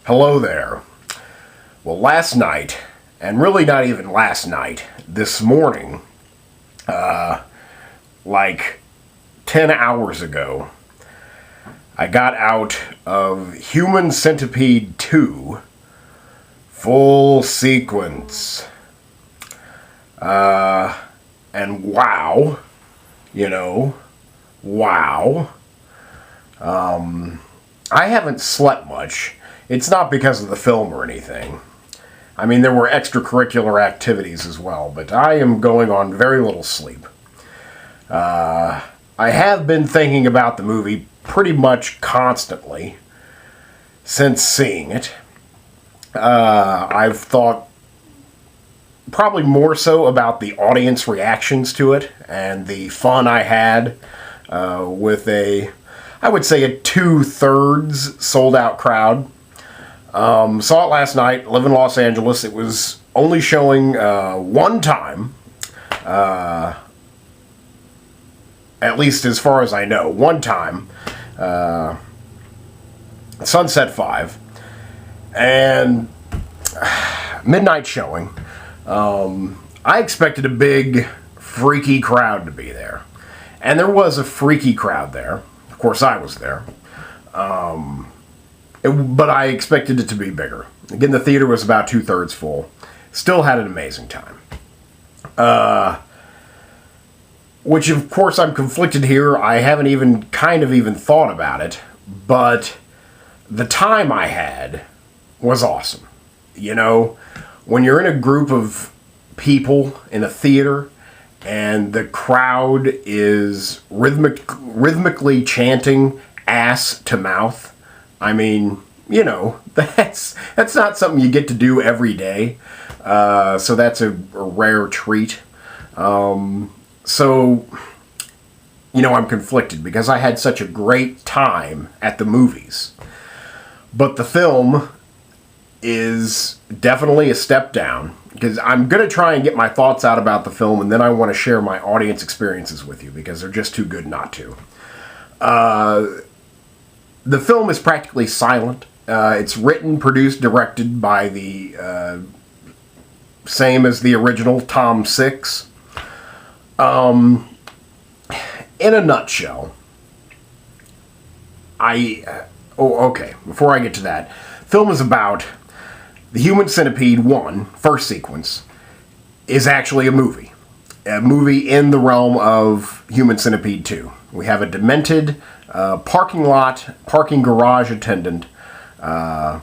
Hello there. Well, last night, and really not even last night, this morning, like 10 hours ago, I got out of Human Centipede 2 full sequence. And wow, wow. I haven't slept much. It's not because of the film or anything. I mean, there were extracurricular activities as well, but I am going on very little sleep. I have been thinking about the movie pretty much constantly since seeing it. I've thought probably more so about the audience reactions to it and the fun I had with I would say a 2/3 sold out crowd. Saw it last night, live in Los Angeles. It was only showing one time, at least as far as I know, one time, Sunset 5, and midnight showing. I expected a big, freaky crowd to be there. And there was a freaky crowd there. Of course, I was there. But I expected it to be bigger. Again, the theater was about 2/3 full. Still had an amazing time. Which, of course, I'm conflicted here. I haven't even thought about it. But the time I had was awesome. When you're in a group of people in a theater and the crowd is rhythmically chanting ass to mouth, I mean, that's not something you get to do every day. So that's a rare treat. I'm conflicted because I had such a great time at the movies. But the film is definitely a step down, because I'm going to try and get my thoughts out about the film, and then I want to share my audience experiences with you, because they're just too good not to. The film is practically silent. It's written, produced, directed by the same as the original, Tom Six. In a nutshell, before I get to that, film is about the Human Centipede 1, first sequence, is actually a movie. A movie in the realm of Human Centipede 2. We have a demented parking garage attendant. The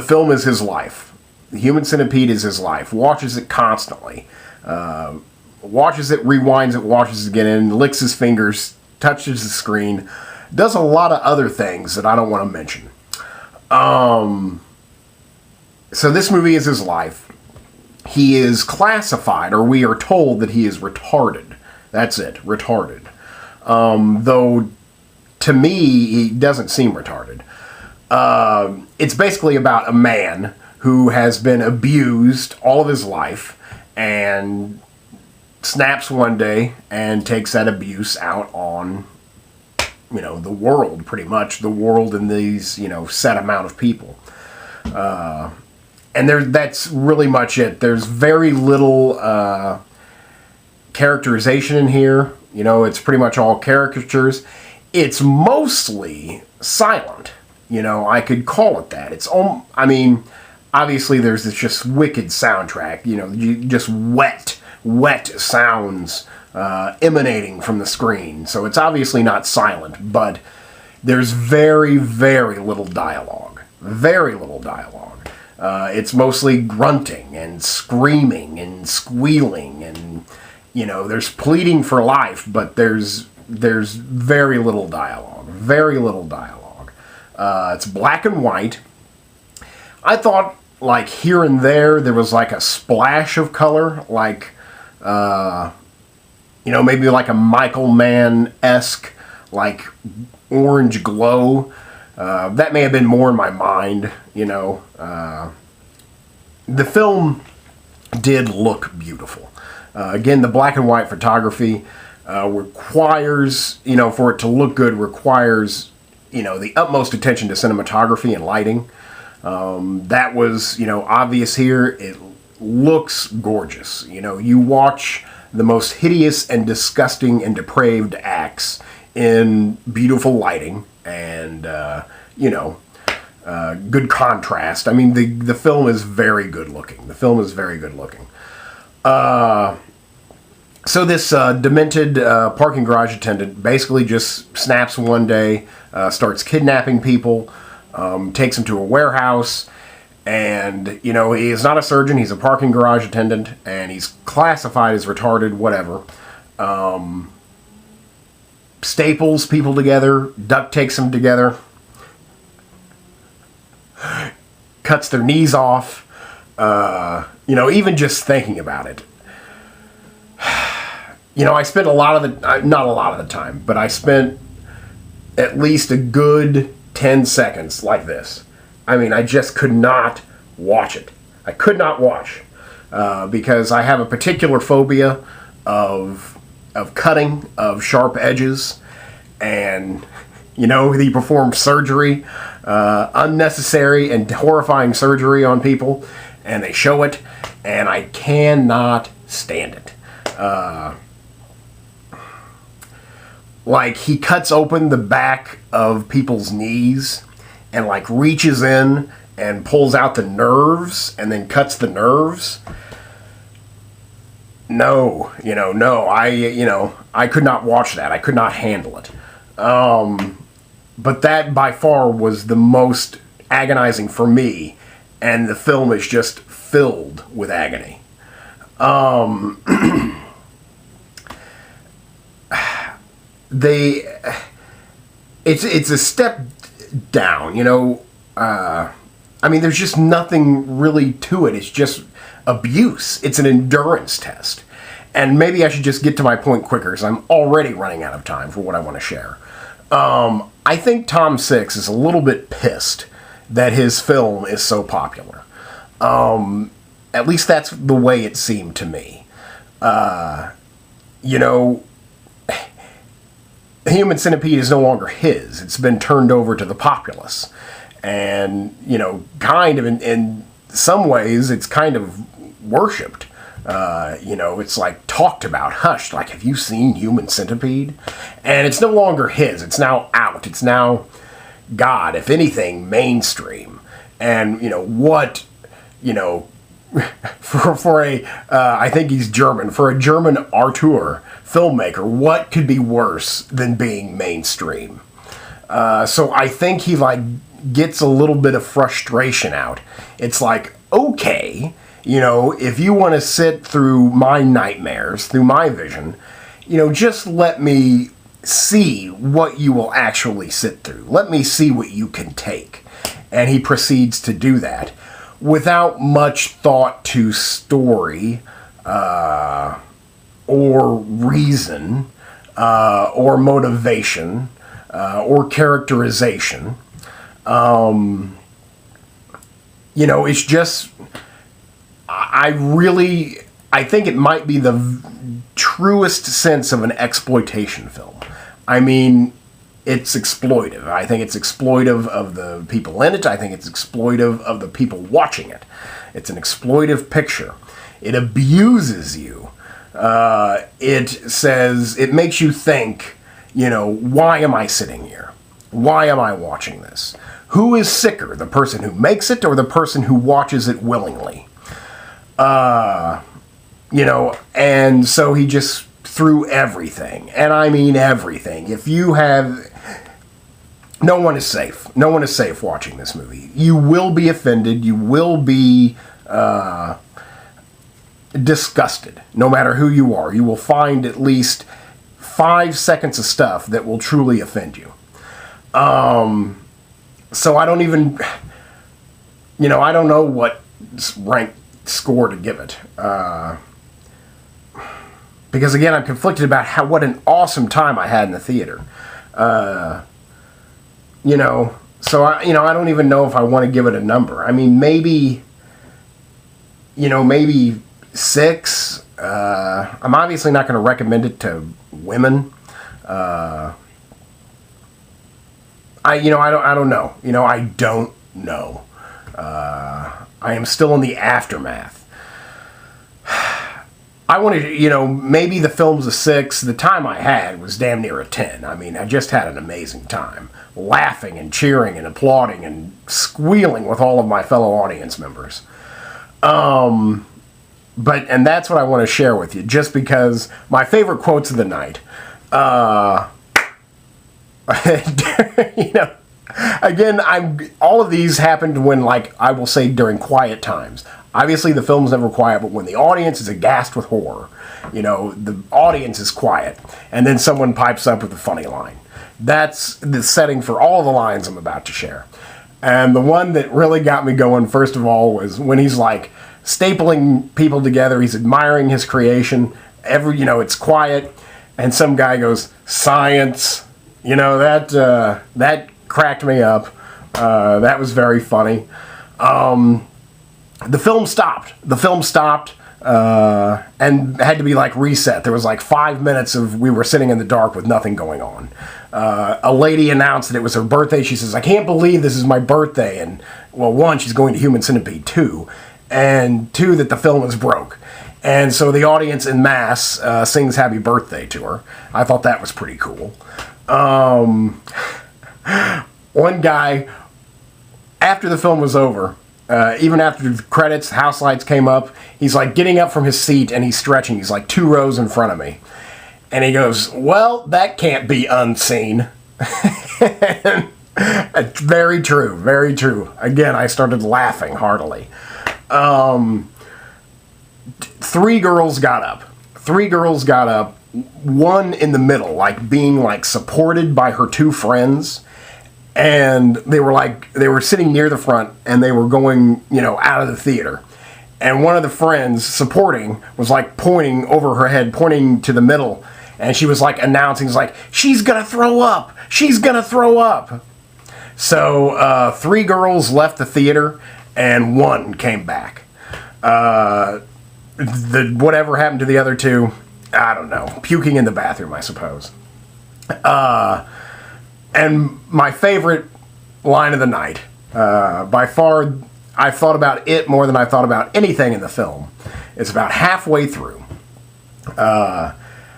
film is his life. The Human Centipede is his life. Watches it constantly. Watches it, rewinds it, watches it again, licks his fingers, touches the screen, does a lot of other things that I don't want to mention. So this movie is his life. He is classified, or we are told that he is retarded. That's it, retarded. Though, to me, he doesn't seem retarded. It's basically about a man who has been abused all of his life and snaps one day and takes that abuse out on the world, pretty much. The world and these, set amount of people. And that's really much it. There's very little characterization in here. It's pretty much all caricatures. It's mostly silent. I could call it that. Obviously there's this just wicked soundtrack. Just wet sounds emanating from the screen. So it's obviously not silent, but there's very, very little dialogue. Very little dialogue. It's mostly grunting and screaming and squealing, and there's pleading for life, but there's very little dialogue. Very little dialogue. It's black and white. I thought, here and there was a splash of color, maybe like a Michael Mann-esque, orange glow. That may have been more in my mind, The film did look beautiful. Again, the black and white photography requires, for it to look good, requires the utmost attention to cinematography and lighting. That was, obvious here. It looks gorgeous. You watch the most hideous and disgusting and depraved acts in beautiful lighting and, good contrast. I mean, the film is very good looking. The film is very good looking. So this demented parking garage attendant basically just snaps one day, starts kidnapping people, takes them to a warehouse, and, he is not a surgeon, he's a parking garage attendant, and he's classified as retarded, whatever. Staples people together, duct takes them together, cuts their knees off, even just thinking about it. I spent not a lot of the time, but I spent at least a good 10 seconds like this. I mean, I just could not watch it. I could not watch because I have a particular phobia of cutting, of sharp edges, and he performed surgery, unnecessary and horrifying surgery on people, and they show it, and I cannot stand it. Like, he cuts open the back of people's knees and, reaches in and pulls out the nerves and then cuts the nerves. No, I could not watch that. I could not handle it. But that, by far, was the most agonizing for me, and the film is just filled with agony. It's a step down, there's just nothing really to it. It's just abuse. It's an endurance test. And maybe I should just get to my point quicker, because I'm already running out of time for what I want to share. I think Tom Six is a little bit pissed that his film is so popular. At least that's the way it seemed to me. Human Centipede is no longer his. It's been turned over to the populace. And, kind of in some ways, it's kind of worshipped. It's talked about, hushed, have you seen Human Centipede? And it's no longer his. It's now out. It's now, God, if anything, mainstream. And, for a, I think he's German, for a German auteur filmmaker, what could be worse than being mainstream? So I think he, gets a little bit of frustration out. It's okay, if you want to sit through my nightmares, through my vision, just let me see what you will actually sit through. Let me see what you can take. And he proceeds to do that without much thought to story, or reason, or motivation, or characterization. It's just, I think it might be the truest sense of an exploitation film. I mean, it's exploitive. I think it's exploitive of the people in it. I think it's exploitive of the people watching it. It's an exploitive picture. It abuses you. It makes you think, why am I sitting here? Why am I watching this? Who is sicker, the person who makes it or the person who watches it willingly? And so he just threw everything. And I mean everything. If you have... No one is safe. No one is safe watching this movie. You will be offended. You will be disgusted, no matter who you are. You will find at least 5 seconds of stuff that will truly offend you. So I don't even, I don't know what rank score to give it. Because again, I'm conflicted about what an awesome time I had in the theater. So I don't even know if I want to give it a number. I mean, maybe 6. I'm obviously not going to recommend it to women. I don't know. I don't know. I am still in the aftermath. I wanted to, maybe the film's a 6. The time I had was damn near a 10. I mean, I just had an amazing time. Laughing and cheering and applauding and squealing with all of my fellow audience members. And that's what I want to share with you, just because my favorite quotes of the night, again, all of these happened when, I will say, during quiet times. Obviously, the film's never quiet, but when the audience is aghast with horror, the audience is quiet, and then someone pipes up with a funny line. That's the setting for all the lines I'm about to share. And the one that really got me going, first of all, was when he's, stapling people together. He's admiring his creation. It's quiet, and some guy goes, "Science." That cracked me up. That was very funny. The film stopped. And had to be reset. There was 5 minutes of we were sitting in the dark with nothing going on. A lady announced that it was her birthday. She says, "I can't believe this is my birthday." And, well, 1, she's going to Human Centipede 2. And 2, that the film is broke. And so the audience en masse sings happy birthday to her. I thought that was pretty cool. One guy, after the film was over, even after the credits, house lights came up, he's getting up from his seat and he's stretching. He's 2 rows in front of me. And he goes, "Well, that can't be unseen." Very true, very true. Again, I started laughing heartily. 3 girls got up. 3 girls got up. One in the middle, being supported by her 2 friends. And they were sitting near the front, and they were going, out of the theater. And one of the friends supporting was pointing over her head, pointing to the middle. And she was announcing, "She's gonna throw up! She's gonna throw up!" So 3 girls left the theater, and 1 came back. Whatever happened to the other 2, I don't know. Puking in the bathroom, I suppose. And my favorite line of the night, by far, I thought about it more than I thought about anything in the film. It's about halfway through.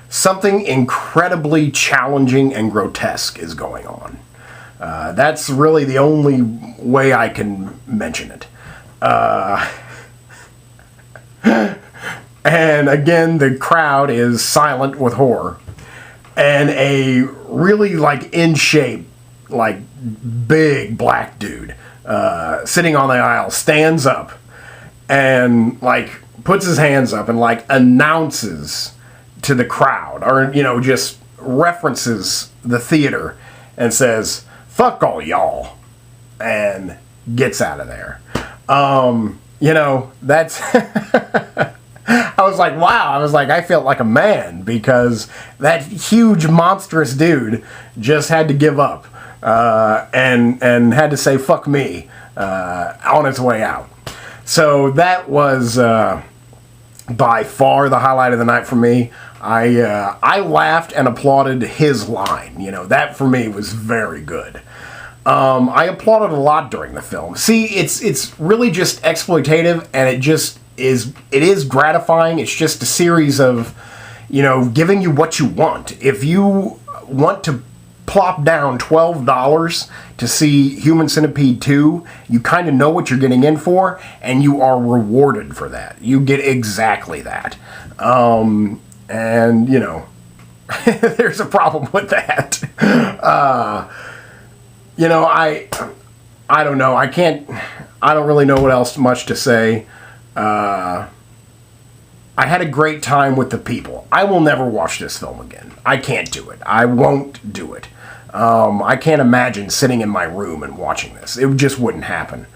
Something incredibly challenging and grotesque is going on. That's really the only way I can mention it. And again, the crowd is silent with horror. And a really, in shape, big black dude, sitting on the aisle, stands up and, puts his hands up and, announces to the crowd, or, just references the theater and says, "Fuck all y'all," and gets out of there. That's... I was wow. I was I felt like a man, because that huge, monstrous dude just had to give up and had to say "fuck me" on its way out. So that was by far the highlight of the night for me. I laughed and applauded his line. That for me was very good. I applauded a lot during the film. See, it's really just exploitative, and it is gratifying. It's just a series of, giving you what you want. If you want to plop down $12 to see Human Centipede 2, you kind of know what you're getting in for, and you are rewarded for that. You get exactly that. There's a problem with that. I don't know. I don't really know what else much to say. I had a great time with the people. I will never watch this film again. I can't do it. I won't do it. I can't imagine sitting in my room and watching this. It just wouldn't happen.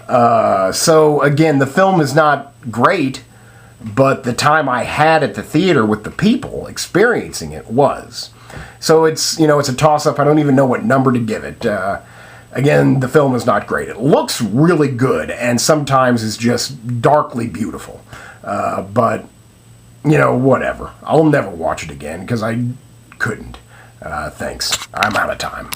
So again, the film is not great, but the time I had at the theater with the people experiencing it was. So it's a toss-up. I don't even know what number to give it. Again, the film is not great. It looks really good, and sometimes is just darkly beautiful. But, whatever. I'll never watch it again, because I couldn't. Thanks. I'm out of time.